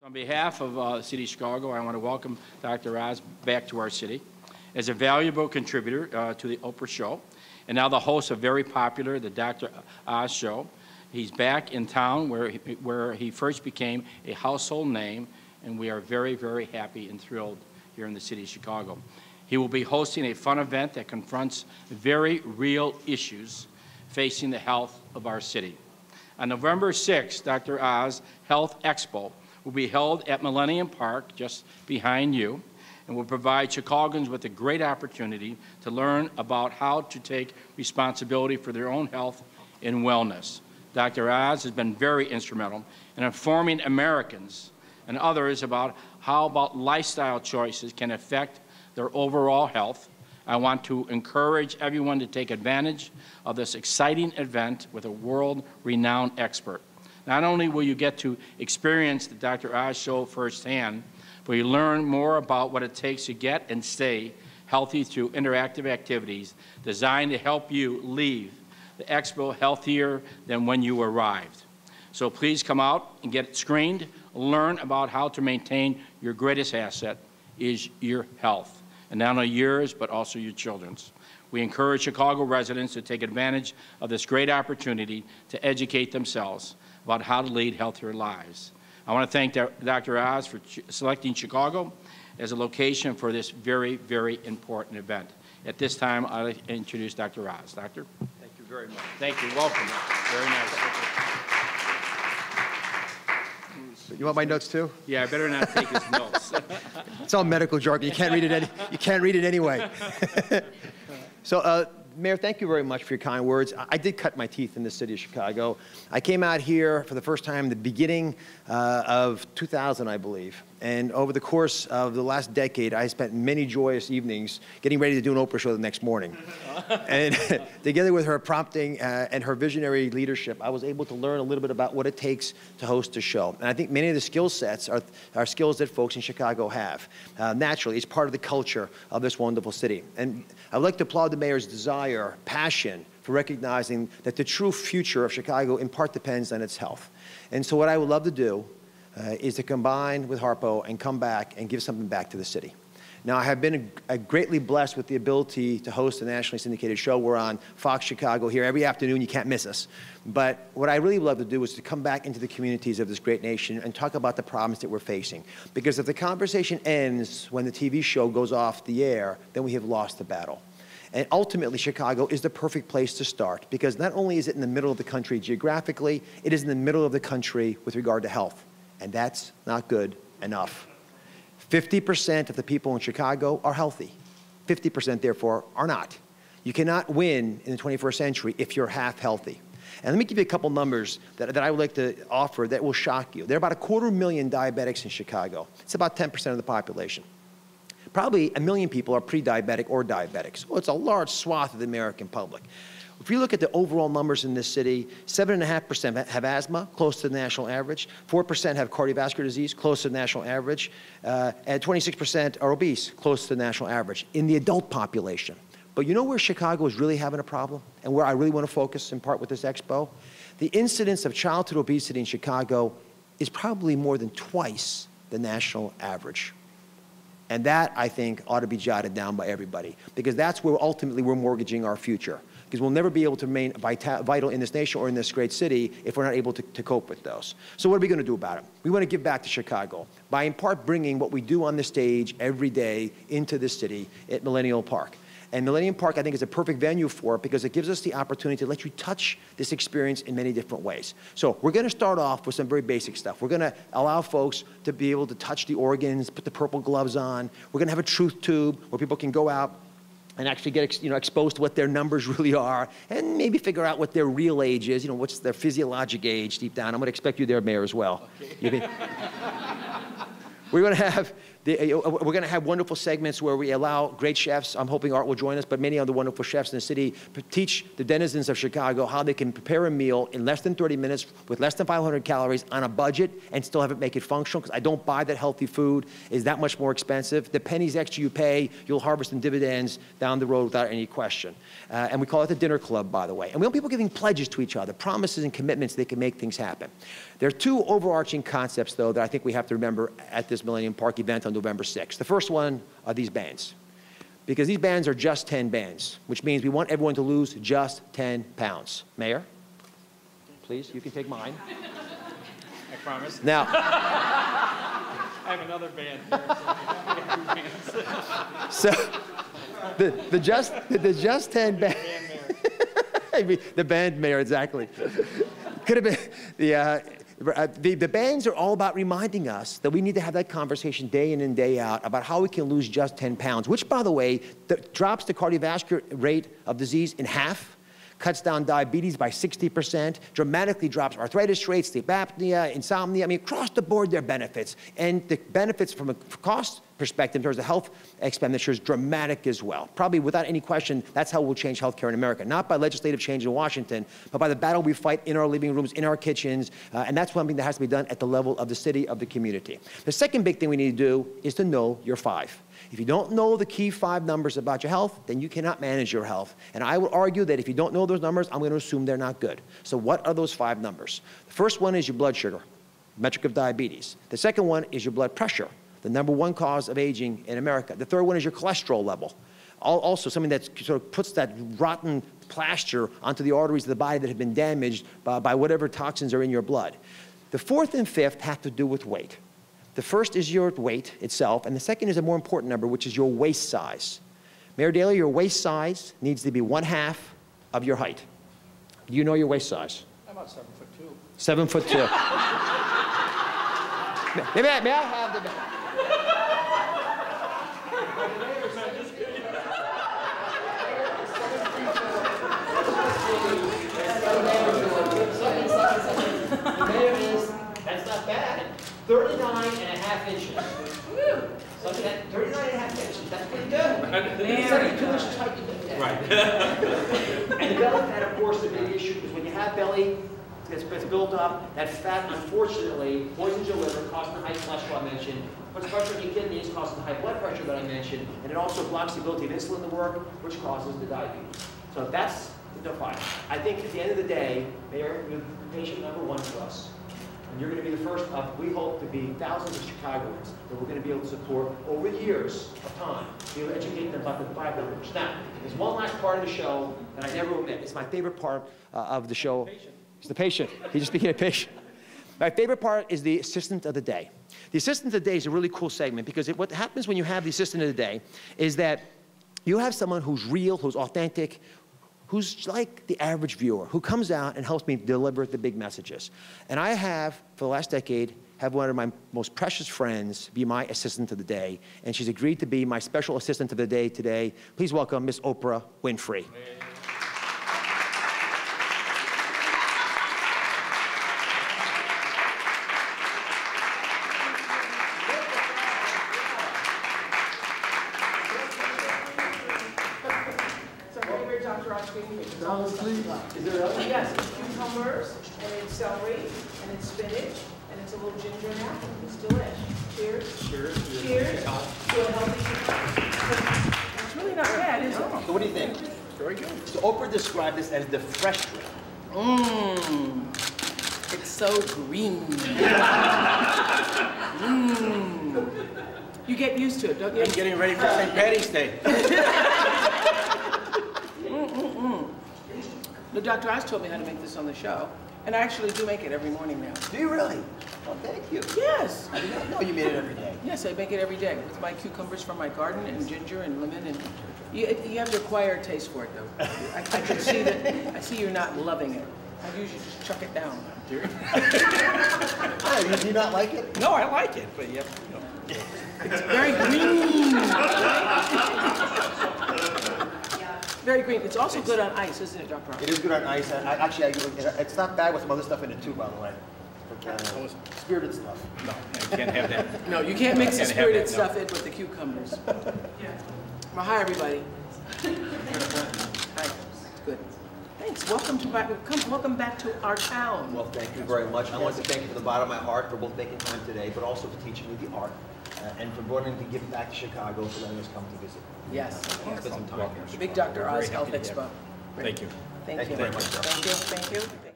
On behalf of the City of Chicago, I want to welcome Dr. Oz back to our city as a valuable contributor to the Oprah Show, and now the host of very popular The Dr. Oz Show. He's back in town where he first became a household name, and we are very, very happy and thrilled here in the City of Chicago. He will be hosting a fun event that confronts very real issues facing the health of our city. On November 6th, Dr. Oz Health Expo will be held at Millennium Park, just behind you, and will provide Chicagoans with a great opportunity to learn about how to take responsibility for their own health and wellness. Dr. Oz has been very instrumental in informing Americans and others about how lifestyle choices can affect their overall health. I want to encourage everyone to take advantage of this exciting event with a world-renowned expert. Not only will you get to experience the Dr. Oz Show firsthand, but you learn more about what it takes to get and stay healthy through interactive activities designed to help you leave the expo healthier than when you arrived. So please come out and get screened, learn about how to maintain your greatest asset is your health, and not only yours, but also your children's. We encourage Chicago residents to take advantage of this great opportunity to educate themselves about how to lead healthier lives. I want to thank Dr. Oz for selecting Chicago as a location for this very, very important event. At this time, I'll introduce Dr. Oz. Doctor? Thank you very much. Thank you. Welcome. Very nice. You want my notes too? Yeah, I better not take his notes. It's all medical jargon. You can't read it. You can't read it anyway. So, Mayor, thank you very much for your kind words. I did cut my teeth in the city of Chicago. I came out here for the first time the beginning of 2000, I believe. And over the course of the last decade, I spent many joyous evenings getting ready to do an Oprah show the next morning. And together with her prompting and her visionary leadership, I was able to learn a little bit about what it takes to host a show. And I think many of the skill sets are skills that folks in Chicago have. Naturally, it's part of the culture of this wonderful city. And I would like to applaud the mayor's desire, passion, for recognizing that the true future of Chicago in part depends on its health. And so what I would love to do is to combine with Harpo and come back and give something back to the city. Now, I have been greatly blessed with the ability to host a nationally syndicated show. We're on Fox Chicago here every afternoon. You can't miss us. But what I really love to do is to come back into the communities of this great nation and talk about the problems that we're facing. Because if the conversation ends when the TV show goes off the air, then we have lost the battle. And ultimately, Chicago is the perfect place to start, because not only is it in the middle of the country geographically, it is in the middle of the country with regard to health. And that's not good enough. 50% of the people in Chicago are healthy. 50%, therefore, are not. You cannot win in the 21st century if you're half healthy. And let me give you a couple numbers that I would like to offer that will shock you. There are about 250,000 diabetics in Chicago. It's about 10% of the population. Probably 1 million people are pre-diabetic or diabetics. So it's a large swath of the American public. If you look at the overall numbers in this city, 7.5% have asthma, close to the national average. 4% have cardiovascular disease, close to the national average. And 26% are obese, close to the national average in the adult population. But you know where Chicago is really having a problem, and where I really want to focus in part with this expo? The incidence of childhood obesity in Chicago is probably more than twice the national average. And that, I think, ought to be jotted down by everybody, because that's where ultimately we're mortgaging our future. Because we'll never be able to remain vital in this nation or in this great city if we're not able to cope with those. So what are we going to do about it? We want to give back to Chicago by, in part, bringing what we do on the stage every day into the city at Millennium Park. And Millennium Park, I think, is a perfect venue for it, because it gives us the opportunity to let you touch this experience in many different ways. So we're going to start off with some very basic stuff. We're going to allow folks to be able to touch the organs, put the purple gloves on. We're going to have a truth tube where people can go out and actually get exposed to what their numbers really are, and maybe figure out what their real age is, what's their physiologic age deep down. I'm going to expect you there, Mayor, as well. Okay. We're going to have We're going to have wonderful segments where we allow great chefs. I'm hoping Art will join us, but many other wonderful chefs in the city teach the denizens of Chicago how they can prepare a meal in less than 30 minutes with less than 500 calories on a budget and still have it make it functional, because I don't buy that healthy food is that much more expensive. The pennies extra you pay, you'll harvest in dividends down the road without any question. And we call it the dinner club, by the way. And we want people giving pledges to each other, promises and commitments they can make things happen. There are two overarching concepts, though, that I think we have to remember at this Millennium Park event on November 6th. The first one are these bands, because these bands are just 10 bands, which means we want everyone to lose just 10 pounds. Mayor, please, you can take mine. I promise. Now, I have another band here. So the just 10 band. The band mayor, exactly. Could have been the bands are all about reminding us that we need to have that conversation day in and day out about how we can lose just 10 pounds, which, by the way, drops the cardiovascular rate of disease in half, cuts down diabetes by 60%, dramatically drops arthritis rates, sleep apnea, insomnia. I mean, across the board, there are benefits. And the benefits from a cost perspective in terms of health expenditures dramatic as well. Probably without any question, that's how we'll change healthcare in America. Not by legislative change in Washington, but by the battle we fight in our living rooms, in our kitchens, and that's something that has to be done at the level of the city, of the community. The second big thing we need to do is to know your 5. If you don't know the key 5 numbers about your health, then you cannot manage your health. And I will argue that if you don't know those numbers, I'm going to assume they're not good. So what are those 5 numbers? The first one is your blood sugar, metric of diabetes. The second one is your blood pressure, the #1 cause of aging in America. The third one is your cholesterol level. Also something that sort of puts that rotten plaster onto the arteries of the body that have been damaged by whatever toxins are in your blood. The fourth and fifth have to do with weight. The first is your weight itself, and the second is a more important number, which is your waist size. Mayor Daley, your waist size needs to be 1/2 of your height. Do you know your waist size? I'm about 7'2". 7'2". May I have the... That's not bad. 39.5 inches. So that 39.5 inches, that's pretty good. 72 inches height, you did that. Right. And the belly fat, of course, is a big issue, because when you have belly that's built up, that fat, unfortunately, poisons your liver, causes the high cholesterol I mentioned, puts pressure on your kidneys, causes the high blood pressure that I mentioned, and it also blocks the ability of insulin to work, which causes the diabetes. So that's the 5. I think at the end of the day, Mayor, you're patient #1 for us. And you're going to be the first of, we hope, to be thousands of Chicagoans that we're going to be able to support over years of time, be able to educate them about the 5 numbers. Now, there's one last part of the show that I never omit. It's my favorite part of the show. It's the patient. He just became a patient. My favorite part is the assistant of the day. The assistant of the day is a really cool segment, because what happens when you have the assistant of the day is that you have someone who's real, who's authentic, who's like the average viewer, who comes out and helps me deliver the big messages. And I have, for the last decade, have one of my most precious friends be my assistant of the day, and she's agreed to be my special assistant of the day today. Please welcome Miss Oprah Winfrey. Is there else? Yes, it's cucumbers, and it's celery, and it's spinach, and it's a little ginger and apple. It's delish. Cheers. Cheers. Cheers. To a healthy. It's really not bad, is it? So what do you think? Very good. So Oprah described this as the fresh drink. Mmm. It's so green. Mmm. You get used to it, don't you? I'm getting ready for St. Patty's Day. The Dr. Oz told me how to make this on the show, and I actually do make it every morning now. Do you really? Well, thank you. Yes. I did not know you made it every day. Yes, I make it every day with my cucumbers from my garden and ginger and lemon, and you have to acquire a taste for it, though. I can see that. I see you're not loving it. I usually just chuck it down. Oh, you do not like it? No, I like it, but yeah. It's very green. Very green. It's also good on ice, isn't it, Dr. Oz? It is good on ice. Actually, it's not bad with some other stuff in it too, by the way. spirited stuff. No, I can't have that. No, you can't mix the Can't have spirited that, no. stuff in with the cucumbers. Well, hi, everybody. Hi. Good. Thanks. Welcome back to our town. Well, thank you very much. I want to thank you from the bottom of my heart for both making time today, but also for teaching me the art, and for wanting to give back to Chicago, for letting us come to visit. Yes. Spend some time here. The big Dr. Oz Health Expo. Thank you. Thank you. Thank you very much, sir. Thank you. Thank you.